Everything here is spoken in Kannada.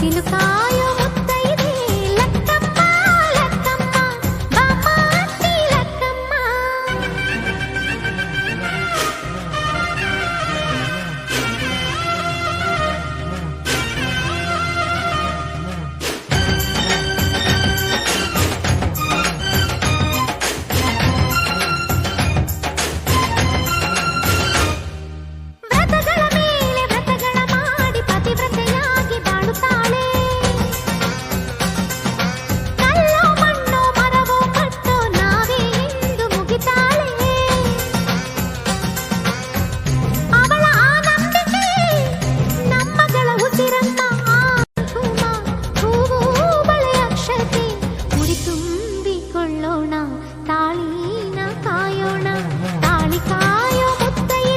ಹೊಸಿಲು ಕಾಯೋ ಮುತ್ತೈದೆ ಲಕ್ಕಮ್ಮ ಲಕ್ಕಮ್ಮ ಬಾಮ ಅತ್ತಿ ಲಕ್ಕಮ್ಮ. ವ್ರತಗಳ ಮೇಲೆ ವ್ರತಗಳ ಮಾಡಿ ಪತಿವ್ರತೆಯಾಗಿ ಬಾಳುತ್ತಾಳೆ. ಕಲ್ಲೋ ಮಣ್ಣೋ ಮರವೋ ಕಟ್ಟೋ ನಾವೇ ಎಂದು ಮುಗಿತಾಳೆ. ಅವಳ ಆ ನಂಬಿಕೆ ನಮ್ಮಗಳ ಉಸಿರನ್ನ ಕುಂಕುಮ ಹೂವು ಬಳೆ ಅಕ್ಷತೆ ಮುಡಿ ತುಂಬಿಕೊಳ್ಳೋಣ ತಾಳಿ